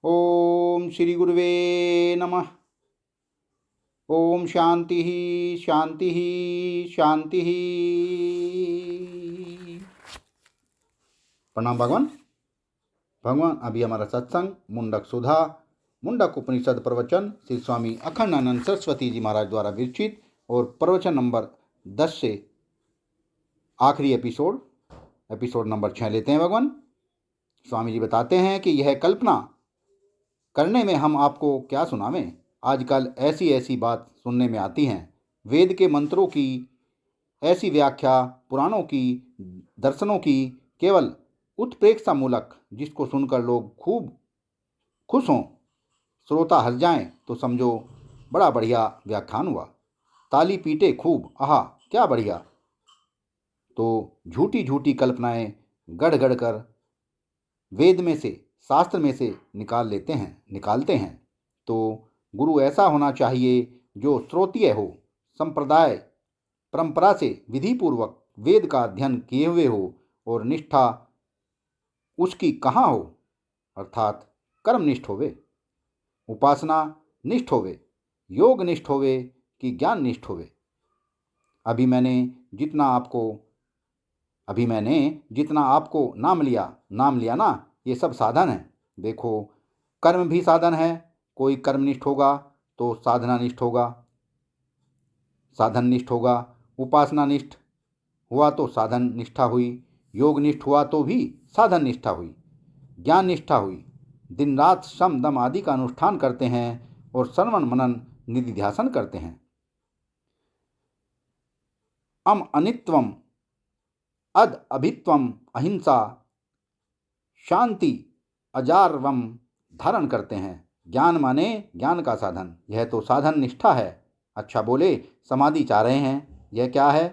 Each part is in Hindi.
ओम श्री गुरुवे नमः। ओम शांति शांति शांति। प्रणाम भगवान। भगवान अभी हमारा सत्संग मुंडक सुधा मुंडक उपनिषद प्रवचन श्री स्वामी अखंडानंद सरस्वती जी महाराज द्वारा विरचित और प्रवचन नंबर 10 से आखिरी एपिसोड नंबर 6 लेते हैं। भगवान स्वामी जी बताते हैं कि यह कल्पना करने में हम आपको क्या सुनावें। आजकल ऐसी ऐसी बात सुनने में आती हैं। वेद के मंत्रों की ऐसी व्याख्या, पुराणों की, दर्शनों की केवल उत्प्रेक्षा मूलक, जिसको सुनकर लोग खूब खुश हों, श्रोता हंस जाएं, तो समझो बड़ा बढ़िया व्याख्यान हुआ। ताली पीटे खूब, आहा क्या बढ़िया। तो झूठी झूठी कल्पनाएं गढ़ गढ़ कर वेद में से, शास्त्र में से निकालते हैं। तो गुरु ऐसा होना चाहिए जो श्रोतीय हो, संप्रदाय परंपरा से विधिपूर्वक वेद का अध्ययन किए हुए हो और निष्ठा उसकी कहाँ हो, अर्थात कर्मनिष्ठ होवे, उपासना निष्ठ होवे, योग निष्ठ होवे कि ज्ञान निष्ठ होवे। अभी मैंने जितना आपको नाम लिया ना, ये सब साधन है। देखो, कर्म भी साधन है। कोई कर्मनिष्ठ होगा तो साधनानिष्ठ होगा, साधननिष्ठ होगा। उपासना निष्ठ हुआ तो साधन निष्ठा हुई, योग निष्ठ हुआ तो भी साधन निष्ठा हुई, ज्ञान निष्ठा हुई। दिन रात श्रम दम आदि का अनुष्ठान करते हैं और श्रवण मनन निधिध्यासन करते हैं। अनित्यम अद अभित्वम अहिंसा शांति अजारवम धारण करते हैं। ज्ञान माने ज्ञान का साधन, यह तो साधन निष्ठा है। अच्छा बोले समाधि चाह रहे हैं, यह क्या है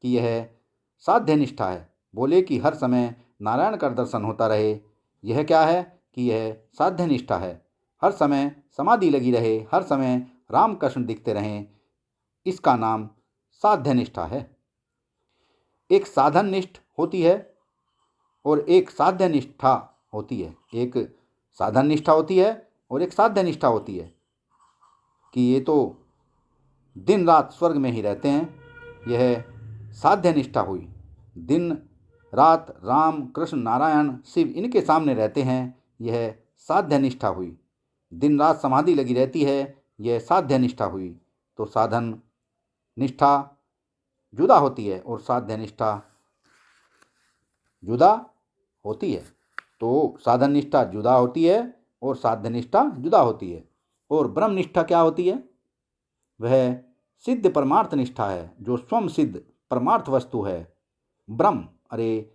कि यह साध्य निष्ठा है। बोले कि हर समय नारायण का दर्शन होता रहे, यह क्या है कि यह साध्य निष्ठा है। हर समय समाधि लगी रहे, हर समय राम कृष्ण दिखते रहें, इसका नाम साध्य निष्ठा है। एक साधन निष्ठ होती है और एक साध्य निष्ठा होती है। एक साधन निष्ठा होती है और एक साध्य निष्ठा होती है कि ये तो दिन रात स्वर्ग में ही रहते हैं, यह साध्य निष्ठा हुई। दिन रात राम कृष्ण नारायण शिव इनके सामने रहते हैं, यह साध्य निष्ठा हुई। दिन रात समाधि लगी रहती है, यह साध्य निष्ठा हुई। तो साधन निष्ठा जुदा होती है और साध्य निष्ठा जुदा होती है। तो साधन निष्ठा जुदा होती है और साध्य निष्ठा जुदा होती है। और ब्रह्म निष्ठा क्या होती है? वह सिद्ध परमार्थ निष्ठा है, जो स्वयं सिद्ध परमार्थ वस्तु है। ब्रह्म, अरे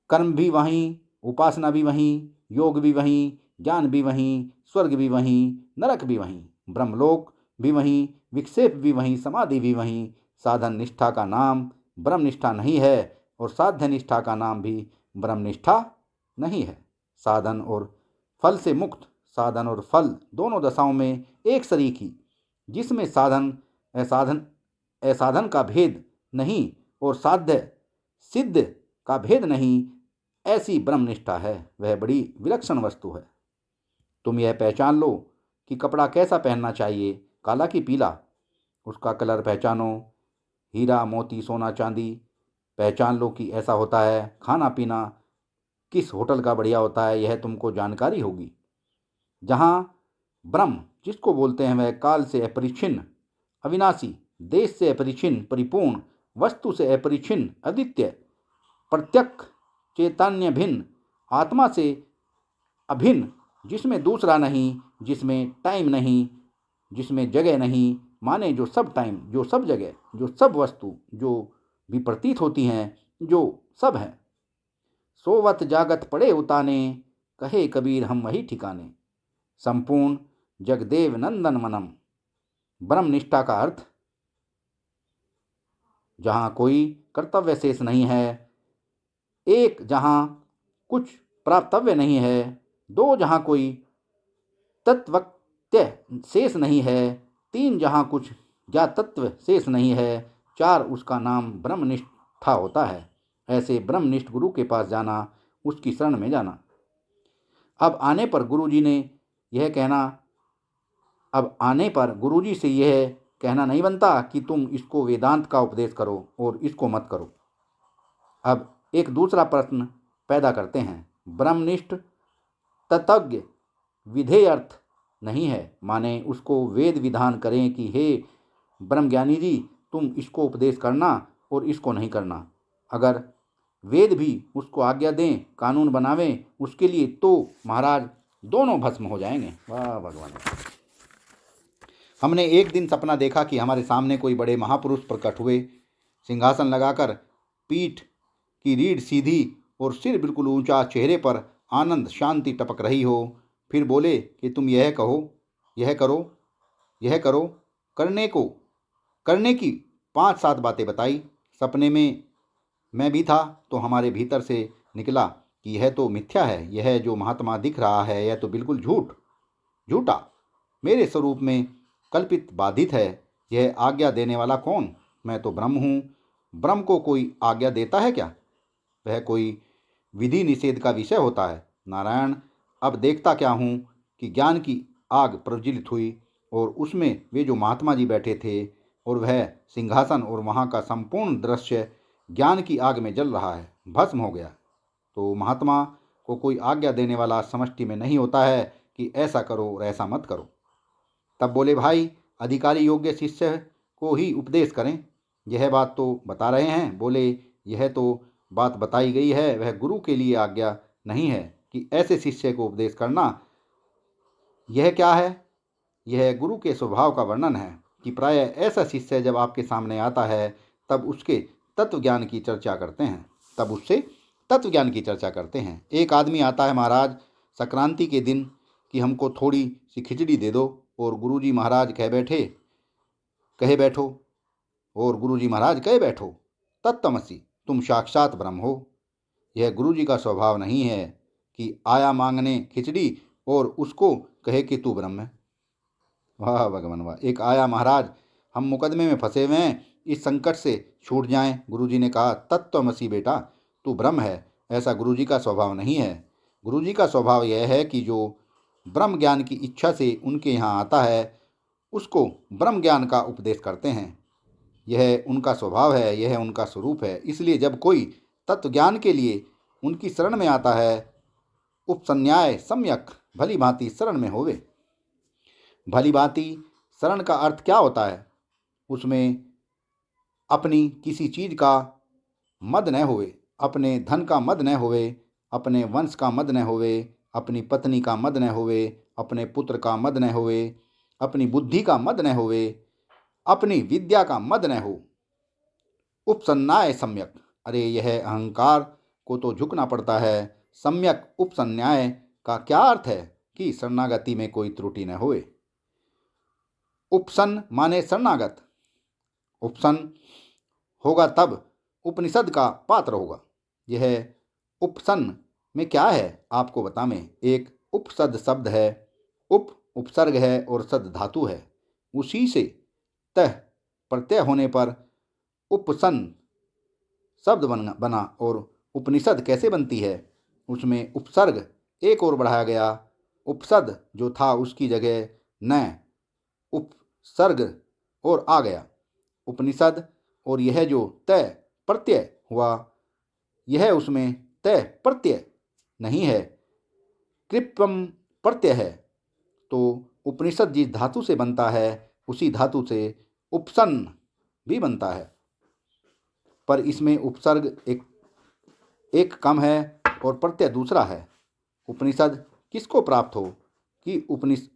कर्म भी वहीं, उपासना भी वहीं, योग भी वहीं, ज्ञान भी वहीं, स्वर्ग भी वहीं, नरक भी वहीं, ब्रह्मलोक भी वहीं, विक्षेप भी वहीं, समाधि भी वहीं। साधन निष्ठा का नाम ब्रह्मनिष्ठा नहीं है और साध्य निष्ठा का नाम भी ब्रह्मनिष्ठा नहीं है। साधन और फल से मुक्त, साधन और फल दोनों दशाओं में एक शरीक ही, जिसमें साधन असाधन का भेद नहीं और साध्य सिद्ध का भेद नहीं, ऐसी ब्रह्मनिष्ठा है। वह बड़ी विलक्षण वस्तु है। तुम यह पहचान लो कि कपड़ा कैसा पहनना चाहिए, काला कि पीला, उसका कलर पहचानो। हीरा मोती सोना चांदी पहचान लो कि ऐसा होता है। खाना पीना किस होटल का बढ़िया होता है, यह तुमको जानकारी होगी। जहाँ ब्रह्म जिसको बोलते हैं, वह काल से अपरिच्छिन्न अविनाशी, देश से अपरिच्छिन्न परिपूर्ण, वस्तु से अपरिच्छिन्न अद्वितीय, प्रत्यक्ष चैतन्य भिन्न, आत्मा से अभिन्न, जिसमें दूसरा नहीं, जिसमें टाइम नहीं, जिसमें जगह नहीं, माने जो सब टाइम, जो सब जगह, जो सब वस्तु जो भी प्रतीत होती हैं, जो सब हैं। सोवत जागत पड़े उताने, कहे कबीर हम वही ठिकाने। संपूर्ण जगदेव नंदन मनम। ब्रह्मनिष्ठा का अर्थ, जहाँ कोई कर्तव्य शेष नहीं है, एक जहाँ कुछ प्राप्तव्य नहीं है, दो जहाँ कोई तत्वत्य शेष नहीं है, तीन जहाँ कुछ ज्ञातत्व शेष नहीं है, चार उसका नाम ब्रह्मनिष्ठा होता है। ऐसे ब्रह्मनिष्ठ गुरु के पास जाना, उसकी शरण में जाना। अब आने पर गुरु जी ने यह कहना, अब आने पर गुरुजी से यह कहना नहीं बनता कि तुम इसको वेदांत का उपदेश करो और इसको मत करो। अब एक दूसरा प्रश्न पैदा करते हैं। ब्रह्मनिष्ठ तत्ज्ञ विधेय अर्थ नहीं है, माने उसको वेद विधान करें कि हे ब्रह्मज्ञानी जी, तुम इसको उपदेश करना और इसको नहीं करना। अगर वेद भी उसको आज्ञा दें, कानून बनावें उसके लिए, तो महाराज दोनों भस्म हो जाएंगे। वाह भगवान। हमने एक दिन सपना देखा कि हमारे सामने कोई बड़े महापुरुष प्रकट हुए, सिंहासन लगाकर, पीठ की रीढ़ सीधी और सिर बिल्कुल ऊंचा, चेहरे पर आनंद शांति टपक रही हो। फिर बोले कि तुम यह कहो, यह करो, यह करो। करने की 5-7 बातें बताई। सपने में मैं भी था, तो हमारे भीतर से निकला कि यह तो मिथ्या है, यह जो महात्मा दिख रहा है यह तो बिल्कुल झूठा, मेरे स्वरूप में कल्पित बाधित है। यह आज्ञा देने वाला कौन? मैं तो ब्रह्म हूँ। ब्रह्म को कोई आज्ञा देता है क्या? वह कोई विधि निषेध का विषय होता है। नारायण, अब देखता क्या हूँ कि ज्ञान की आग प्रज्वलित हुई और उसमें वे जो महात्मा जी बैठे थे और वह सिंहासन और वहाँ का संपूर्ण दृश्य ज्ञान की आग में जल रहा है, भस्म हो गया। तो महात्मा को कोई आज्ञा देने वाला समष्टि में नहीं होता है कि ऐसा करो और ऐसा मत करो। तब बोले, भाई अधिकारी योग्य शिष्य को ही उपदेश करें, यह बात तो बता रहे हैं। बोले, यह तो बात बताई गई है, वह गुरु के लिए आज्ञा नहीं है कि ऐसे शिष्य को उपदेश करना। यह क्या है? यह गुरु के स्वभाव का वर्णन है कि प्रायः ऐसा शिष्य जब आपके सामने आता है तब उसके तत्व ज्ञान की चर्चा करते हैं। एक आदमी आता है महाराज संक्रांति के दिन कि हमको थोड़ी सी खिचड़ी दे दो, और गुरुजी महाराज कहे बैठो, तत्त्वमसि, तुम साक्षात ब्रह्म हो। यह गुरुजी का स्वभाव नहीं है कि आया मांगने खिचड़ी और उसको कहे कि तू ब्रह्म है। वाह भगवान वाह। एक आया, महाराज हम मुकदमे में फंसे हुए हैं, इस संकट से छूट जाएं। गुरुजी ने कहा, तत्त्वमसि बेटा, तू ब्रह्म है। ऐसा गुरुजी का स्वभाव नहीं है। गुरुजी का स्वभाव यह है कि जो ब्रह्म ज्ञान की इच्छा से उनके यहाँ आता है उसको ब्रह्म ज्ञान का उपदेश करते हैं। यह उनका स्वभाव है, यह उनका स्वरूप है। इसलिए जब कोई तत्व ज्ञान के लिए उनकी शरण में आता है, उपसन्याय सम्यक, भली भांति शरण में होवे। भली भांति शरण का अर्थ क्या होता है? उसमें अपनी किसी चीज का मद न होवे, अपने धन का मद न होवे, अपने वंश का मद न होवे, अपनी पत्नी का मद न होवे, अपने पुत्र का मद न होवे, अपनी बुद्धि का मद न होवे, अपनी विद्या का मद न हो। उपसन्याय सम्यक, अरे यह अहंकार को तो झुकना पड़ता है। सम्यक उपसन्याय का क्या अर्थ है? कि शरणागति में कोई त्रुटि न होए। उपसन माने शरणागत, उपसन होगा तब उपनिषद का पात्र होगा। यह उपसन में क्या है आपको बतावें। एक उपसद शब्द है, उपसर्ग है और सद धातु है। उसी से तह प्रत्यय होने पर उपसन शब्द बना। और उपनिषद कैसे बनती है? उसमें उपसर्ग एक और बढ़ाया गया, उपसद जो था उसकी जगह न उपसर्ग और आ गया उपनिषद। और यह जो तय प्रत्यय हुआ, यह उसमें तय प्रत्यय नहीं है, कृपम प्रत्यय है। तो उपनिषद जिस धातु से बनता है उसी धातु से उपसन भी बनता है, पर इसमें उपसर्ग एक कम है और प्रत्यय दूसरा है। उपनिषद किसको प्राप्त हो? कि उपनिषन्न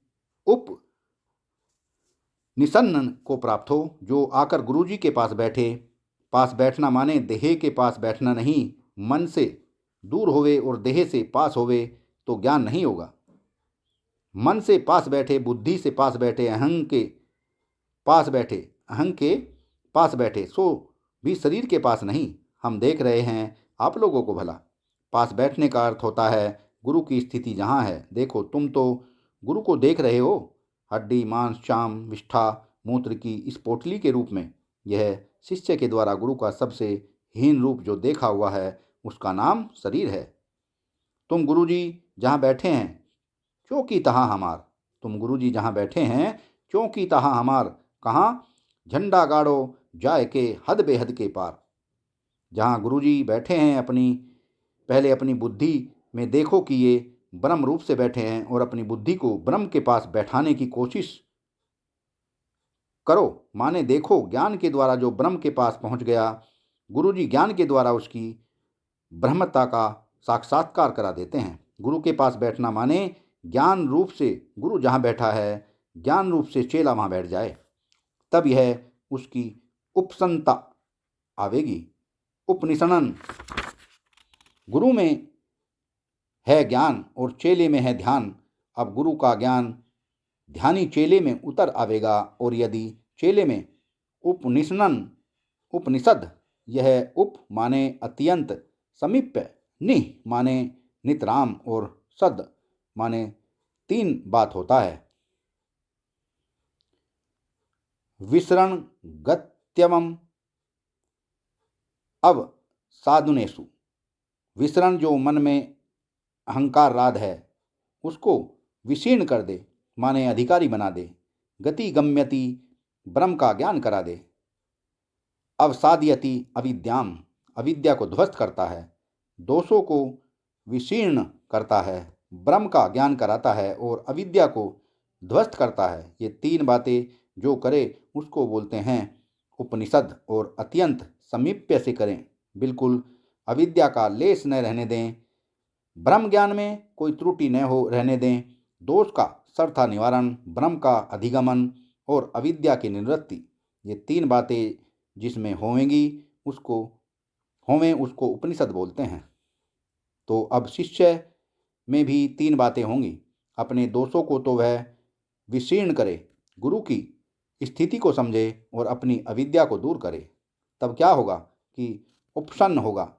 को प्राप्त हो, जो आकर गुरुजी के पास बैठे। पास बैठना माने देह के पास बैठना नहीं, मन से दूर होवे और देह से पास होवे तो ज्ञान नहीं होगा। मन से पास बैठे, बुद्धि से पास बैठे, अहंग के पास बैठे, सो भी शरीर के पास नहीं। हम देख रहे हैं आप लोगों को भला। पास बैठने का अर्थ होता है गुरु की स्थिति जहाँ है। देखो, तुम तो गुरु को देख रहे हो, हड्डी मांस चाम विष्ठा मूत्र की इस पोटली के रूप में। यह शिष्य के द्वारा गुरु का सबसे हीन रूप जो देखा हुआ है उसका नाम शरीर है। तुम गुरुजी जहाँ बैठे हैं चौकी तहाँ हमार, तुम गुरुजी जहाँ बैठे हैं, क्योंकि तहाँ हमार कहाँ झंडा गाड़ो जाए के हद बेहद के पार। जहाँ गुरुजी बैठे हैं, पहले अपनी बुद्धि में देखो कि ये ब्रह्म रूप से बैठे हैं, और अपनी बुद्धि को ब्रह्म के पास बैठाने की कोशिश करो। माने देखो, ज्ञान के द्वारा जो ब्रह्म के पास पहुंच गया, गुरुजी ज्ञान के द्वारा उसकी ब्रह्मता का साक्षात्कार करा देते हैं। गुरु के पास बैठना माने ज्ञान रूप से गुरु जहाँ बैठा है, ज्ञान रूप से चेला वहाँ बैठ जाए, तब यह उसकी उपसन्नता आवेगी। उपनिषणन, गुरु में है ज्ञान और चेले में है ध्यान। अब गुरु का ज्ञान ध्यानी चेले में उतर आवेगा, और यदि चेले में उपनिषणन उपनिषद, यह उप माने अत्यंत, समीप्य, निह माने नितराम, और सद माने 3 बात होता है। विसरण गत्यमम अब साधुनेषु, विसरण जो मन में अहंकार राध है उसको विशीर्ण कर दे, माने अधिकारी बना दे। गति गम्यति, ब्रह्म का ज्ञान करा दे। अवसादयति अविद्याम, अविद्या को ध्वस्त करता है। दोषों को विशीर्ण करता है, ब्रह्म का ज्ञान कराता है, और अविद्या को ध्वस्त करता है। ये 3 बातें जो करे उसको बोलते हैं उपनिषद। और अत्यंत समीप्य से करें, बिल्कुल अविद्या का लेस न रहने दें, ब्रह्म ज्ञान में कोई त्रुटि न हो रहने दें, दोष का सर्था निवारण, ब्रह्म का अधिगमन और अविद्या की निवृत्ति। ये 3 बातें जिसमें होवेंगी उसको उपनिषद बोलते हैं। तो अब शिष्य में भी 3 बातें होंगी। अपने दोषों को तो वह विशीर्ण करे, गुरु की स्थिति को समझे और अपनी अविद्या को दूर करे। तब क्या होगा कि उपसन्न होगा।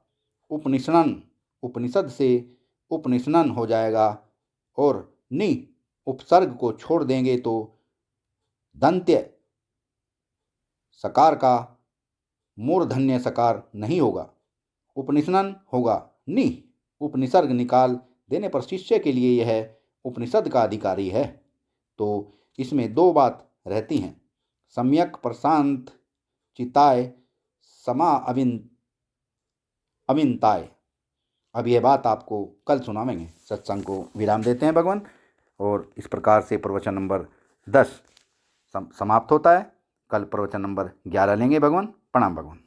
उपनिषणन, उपनिषद से उपनिषणन हो जाएगा, और नि उपसर्ग को छोड़ देंगे तो दंत्य सकार का मूर्धन्य सकार नहीं होगा। उपनिषणन होगा, नि उपनिसर्ग निकाल देने पर शिष्य के लिए यह उपनिषद का अधिकारी है। तो इसमें 2 बात रहती हैं, सम्यक प्रशांत चिताय समा अविनताय। अब यह बात आपको कल सुनावेंगे। सत्संग को विराम देते हैं भगवान, और इस प्रकार से प्रवचन नंबर 10 समाप्त होता है। कल प्रवचन नंबर 11 लेंगे भगवान। प्रणाम भगवान।